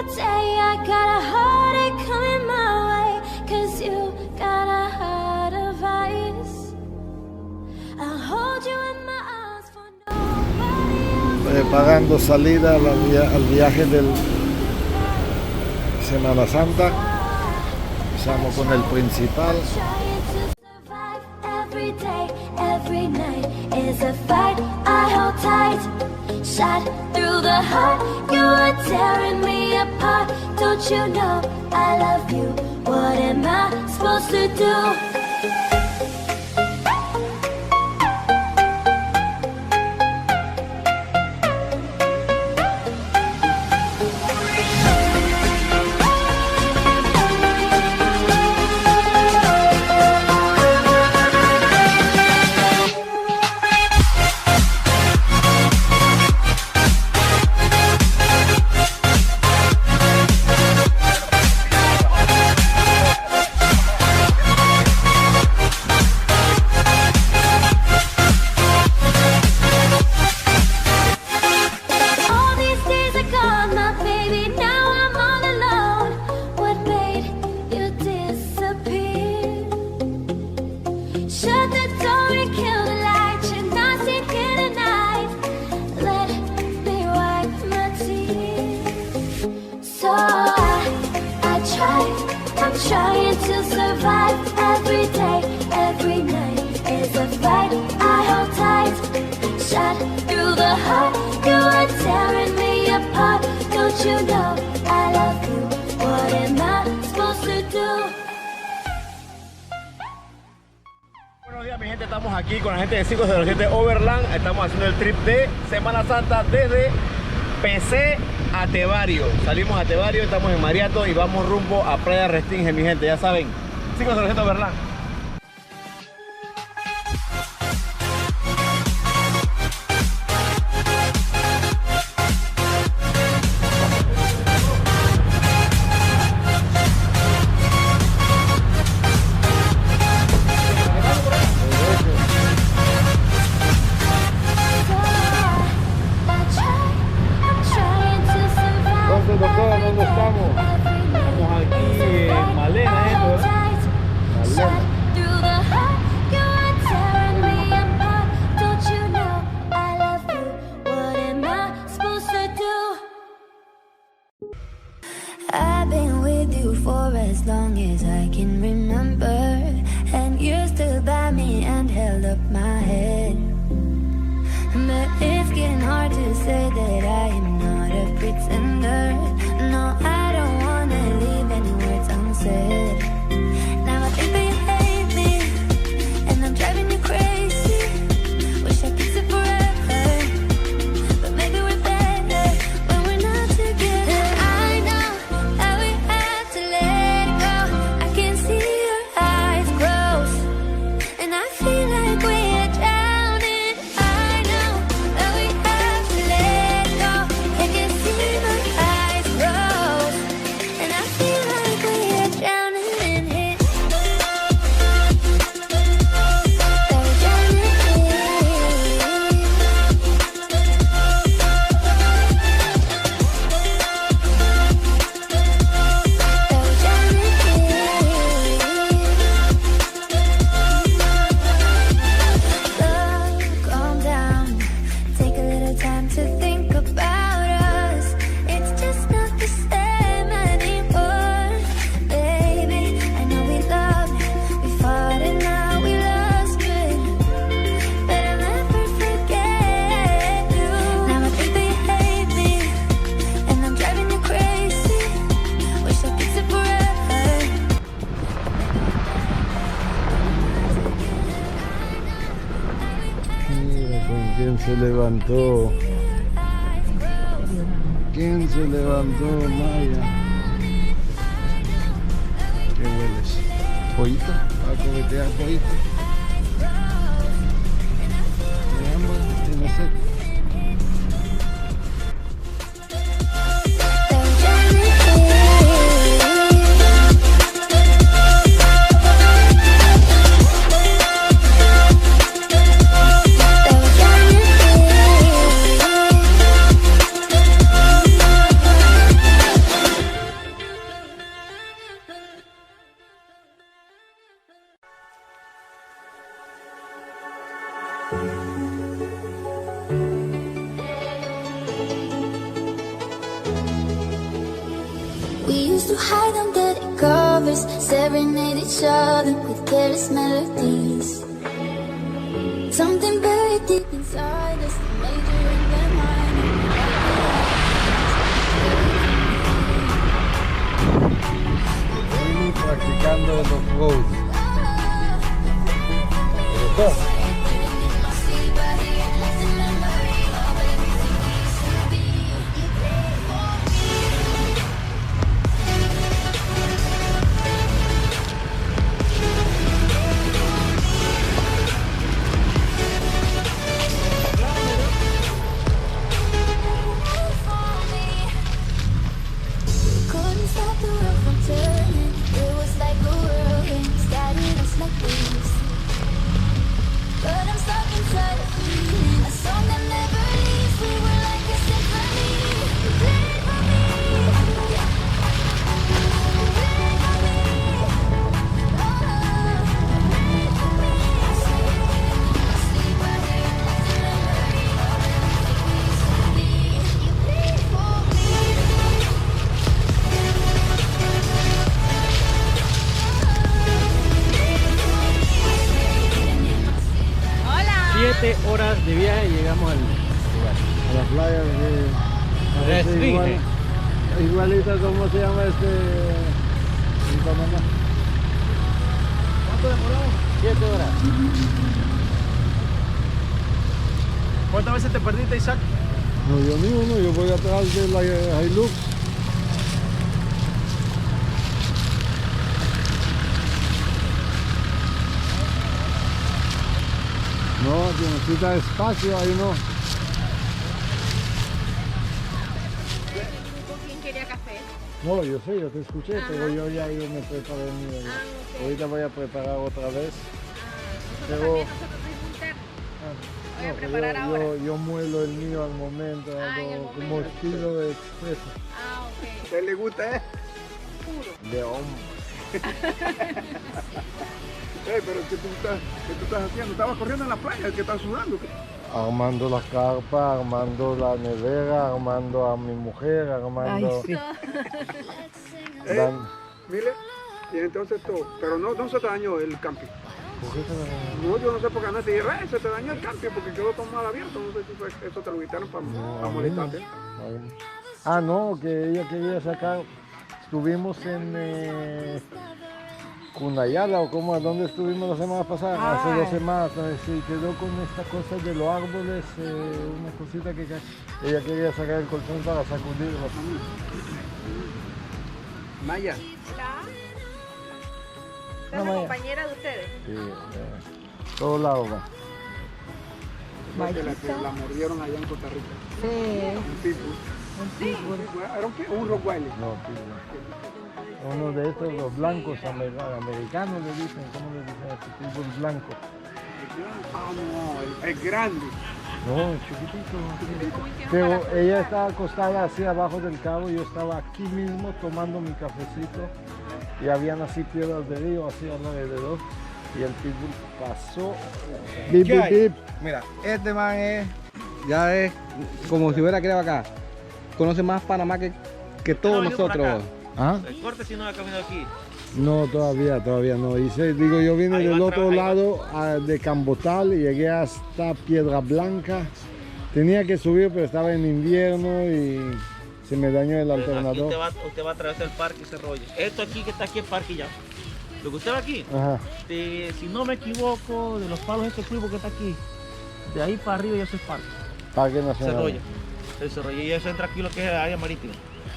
day I got a heartache coming my way, 'cause you got a heart of ice. I'll hold you in my arms for nobody else. Preparando salida al viaje del Semana Santa. Empezamos con el principal. Every day, every night is a fight I hold tight. Shot through the heart, you are tearing me apart. Don't you know I love you? What am I supposed to do? Trying to survive every day, every night is a fight I hold tight. Shot through the heart, you are tearing me apart. Don't you know I love you? What am I supposed to do? Buenos días mi gente, estamos aquí con la gente de Cultura Overland. Estamos haciendo el trip de Semana Santa desde PC a Tevario. Salimos a Tevario, estamos en Mariato y vamos rumbo a Playa Restringe, mi gente, ya saben. Sigan con Cultura Overland. ¿Dónde estamos? Estamos aquí en Malena, I've been with you for as long as I can remember, and you stood by me and held up my head. But it's getting hard to say that I am not a pretender. No, I don't wanna leave any words unsaid. Now I think that you hate me, and I'm driving you crazy. Wish I could say forever, but maybe we're better when we're not together. I know that we have to let it go. I can see your eyes close, and I feel like we're drowning. I know that we have to let it go. I can see my eyes close, and I feel like we're drowning in it. That we're drowning in it. That we're drowning in it. Love, calm down. Take a little time to think about us. It's just not the same anymore, baby. I know we loved, we fought and now we lost it, but I'll never forget you. Now I think that you hate me, and I'm driving you crazy. Wish I could say forever. Mira con quién se levantó. ¿Quién se levantó, Maya? ¿Qué hueles? ¿Pollito? ¿Va a cometear pollito? ¿Me amas? ¿Tiene sed? to hide under the covers, serenade each other with careless melodies. Something buried deep inside us, the major and the minor. Venimos practicando los roads. Couldn't stop the world from turning. It was like a whirlwind, started us like this. But I'm stuck inside a feeling, a song that never leaves. We were like a symphony. You play for me. You play for me. Oh, you play for me. I sleep right here, like the memory of everything we used to be. You play for me. Hola. 7 horas de viaje y llegamos al lugar. A las playas de Restringe. igualita como se llama en Panamá. ¿Cuánto demoramos? 7 horas. ¿Cuántas veces te perdiste, Isaac? No, yo ni uno, yo voy atrás de la Hilux. No, si necesita espacio, ahí no. ¿Con quién quería café? No, yo sé, yo te escuché, pero yo me preparé el mío. ok. Ahorita voy a preparar otra vez. Nosotros Pero- también, nosotros es interno. Voy a preparar ahora. Yo muelo el mío al momento, Ah, en el hago como momento. estilo de expreso. Ah, ok. ¿Usted le gusta, Puro. De hombre. Pero ¿qué tú estás haciendo? ¿Estabas corriendo en la playa? ¿Qué estás sudando? Armando la carpa, armando la nevera, armando a mi mujer, armando... Dan- Mire, y entonces todo. Pero no se te dañó el camping. ¿Por qué te la- No, yo no sé por qué andaste y dije, se te dañó el camping porque quedó todo mal abierto. No sé si fue eso te lo quitaron para No, a mí molestarte. no, a mí no. Ah, no, que ella quería sacar... Estuvimos en Cunayala o como, ¿a dónde estuvimos la semana pasada? Hace 2 semanas, sí, quedó con esta cosa de los árboles, una cosita que ella quería sacar el colchón para sacudirlo. Maya, Hola. ¿Esta es No, la Maya. compañera de ustedes? Sí, todos lados va. que la mordieron allá en Costa Rica. Sí, Un pitbull. ¿Era un Rottweiler? No, pitbull. Uno de estos, los blancos americanos le dicen, ¿cómo le dicen a este pitbull blanco? Ah, no, el grande. No, chiquitito. Pero ella estaba acostada así abajo del cabo, yo estaba aquí mismo tomando mi cafecito y habían así piedras de río así alrededor y el pitbull pasó. Bip, ¿Qué bip, hay? bip. Mira, este man ya es como si hubiera creado acá. Conoce más Panamá que todos No, venido por nosotros. ¿Ah? El corte si no ha caminado aquí. No, todavía no. Hice, digo, yo vine Ahí va del a otro trabajar, lado de Cambotal y llegué hasta Piedra Blanca. Tenía que subir, pero estaba en invierno y se me dañó el Aquí alternador. usted va a atravesar el parque y ese rollo. Esto aquí que está aquí es parque ya. Lo que usted ve aquí, Ajá. si no me equivoco, de los palos de ese cuivo que está aquí, de ahí para arriba ya eso es parque. Parque Se Nacional. rolla. Se rolla y eso entra aquí lo que es área marítima.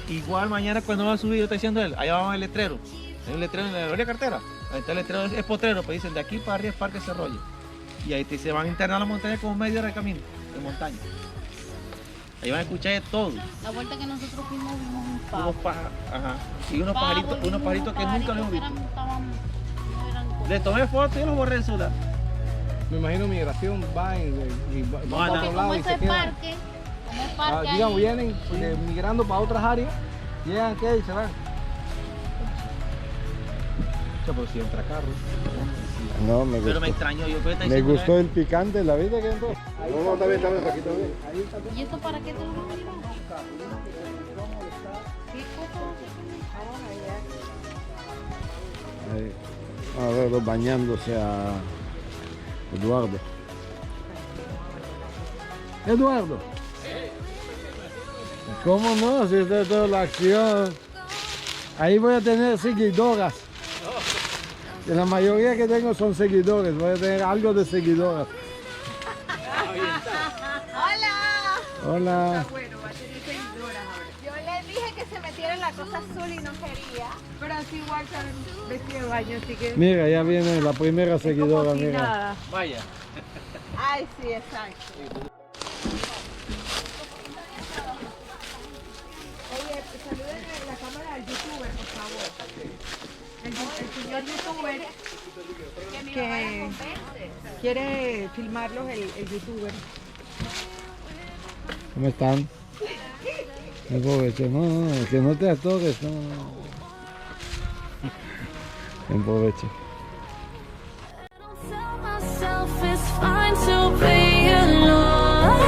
Igual mañana cuando va a subir, está diciendo él, allá va el letrero. Hay un letrero en la orilla cartera. Ahí está el letrero, es potrero, pues dicen de aquí para arriba es parque Cerrolla. Y ahí se van a internar a la montaña como media hora de camino, de montaña. Ahí van a escuchar de todo. La vuelta que nosotros fuimos vimos un pavo. Unos pájaros, ajá. Y unos pajaritos que nunca los he visto. No eran Les tomé fotos y los borré en celular. Me imagino migración va y va No, para no. otro como lado y eso se es queda. parque, como es parque Digamos, ahí, vienen migrando para otras áreas, llegan aquí y se van. Pero si entra carro. No, me gustó. Pero me extrañó, yo creo que está Me diciendo gustó el picante, ¿la viste que entró? No, está bien, aquí está bien. ¿Y esto para qué te lo van a llevar? Ahí. A verlo bañándose a Eduardo. Eduardo. ¿Cómo no? Si esta es toda la acción. Ahí voy a tener seguidoras. Que la mayoría que tengo son seguidores. Voy a tener algo de seguidoras. ¡Hola! Hola. Bueno, va a tener seguidoras ahora. Yo le dije que se metiera en la cosa azul y no quería. Pero así igual saben vestir de baño, así que... Mira, ya viene la primera seguidora, como si mira. nada. Vaya. Ay, sí, exacto. Oye, saluden en la cámara al youtuber, por favor. El señor youtuber que quiere filmarlos, el youtuber. ¿Cómo están? Aproveche, no, que no te atores, no. Aproveche. Tell myself it's fine to be alone,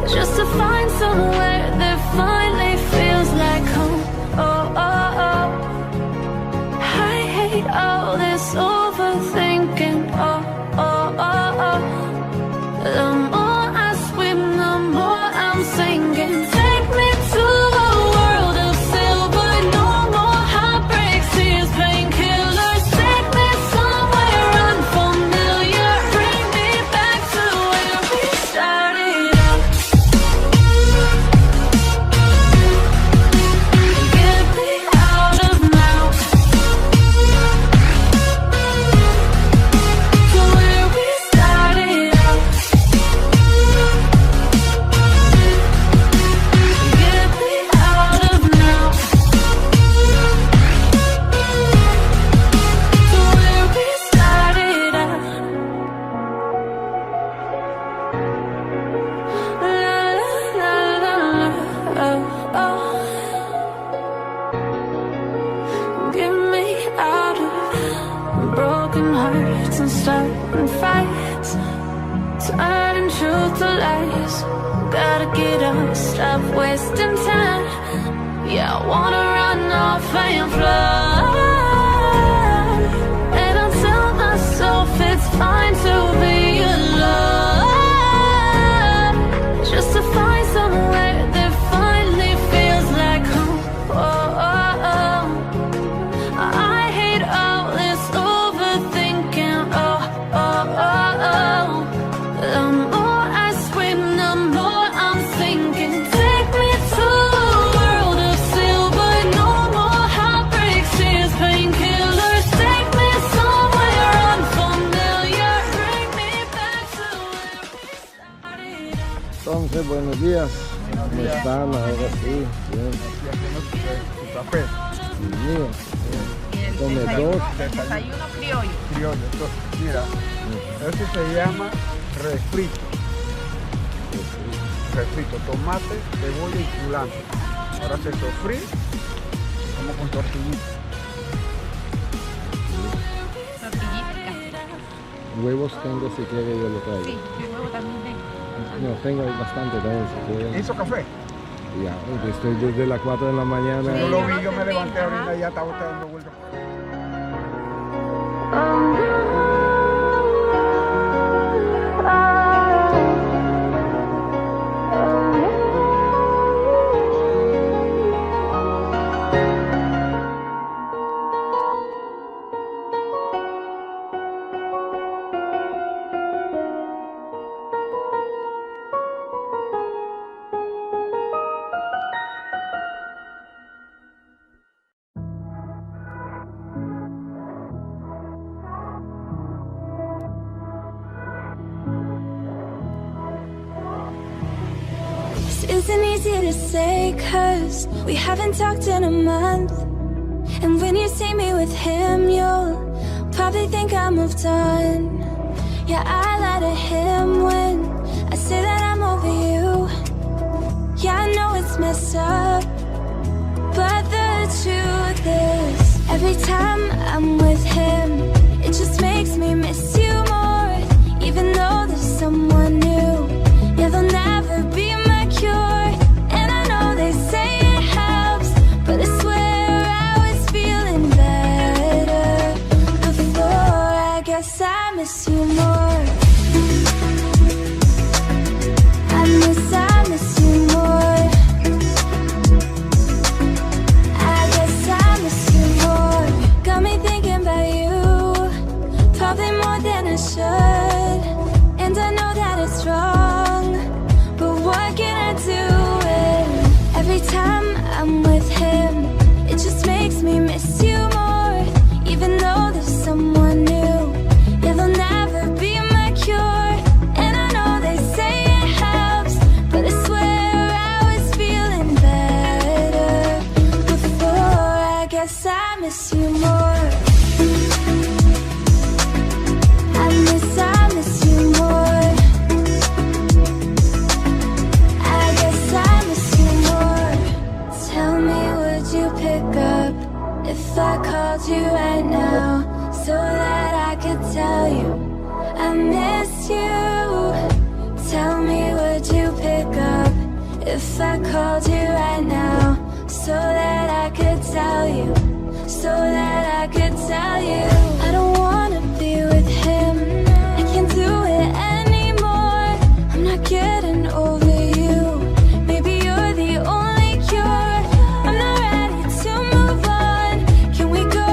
just to find somewhere that finally feels like home. Oh, oh, oh. I hate all this overthinking. Oh, oh, oh, oh. The more I swim, the more I'm sinking. Take me to a world of silver, no more heartbreaks, tears, painkillers. Take me somewhere unfamiliar, bring me back to where we started out. Get me out of now, to where we started out. Get me out of now, to where we started out. La la la la, oh, oh. Get me out of broken hearts and starting fights, turning truth to lies. Gotta get up, stop wasting time. Yeah, I wanna run off and fly. And I tell myself it's fine to be alone, just to find somewhere that finally feels like home. Oh, oh, oh. I hate all this overthinking. Oh, oh, oh, oh. The more I swim, the more I'm sinking. Take me to a world of silver, no more heartbreaks, tears, painkillers. Take me somewhere unfamiliar, bring me back to where we started out. Entonces, buenos días. ¿Cómo están? Ahora sí. Bien. Tu café, Bien. Tome dos. Desayuno criollo. criollo. Entonces, mira, eso se llama refrito. Refrito, tomate, cebolla y culantro. Ahora se sofrí como con tortillita. Huevos tengo, si quiere yo lo traigo. Sí, el huevo también tengo. No, tengo bastante también, si quiere. ¿Hizo café? Ya, estoy desde las 4 de la mañana. Yo lo vi, yo me levanté ahorita y ya estaba usted dando vueltas. Isn't easy to say, cause we haven't talked in a month. And when you see me with him, you'll probably think I moved on. Yeah, I lie to him when I say that I'm over you. Yeah, I know it's messed up, but the truth is, every time I'm with him, someone new. Yeah, they'll never be my cure. And I know they say it helps, but I swear I was feeling better before. I guess I miss you more. I miss you more. I guess I miss you more. Got me thinking about you, probably more than I should. And I know that it's wrong, but what can I do? And every time I'm with him, it just makes me miss you more. Even though there's someone new, yeah, they'll never be my cure. And I know they say it helps, but I swear I was feeling better before. I guess I miss you more. I miss you more. I guess I miss you more. Tell me, would you pick up if I called you right now, so that I could tell you I miss you? Tell me, would you pick up if I called you right now, so that I could tell you, so that I could tell you? I don't wanna be with him, I can't do it anymore. I'm not getting over you, maybe you're the only cure. I'm not ready to move on, can we go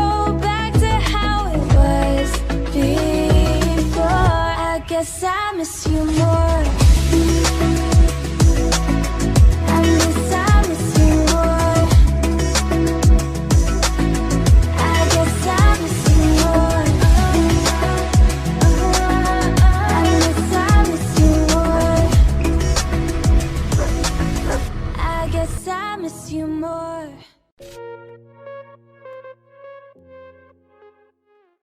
back to how it was before? I guess I miss you more. I miss you more. I guess I miss you more. I miss you more. I guess I miss you more.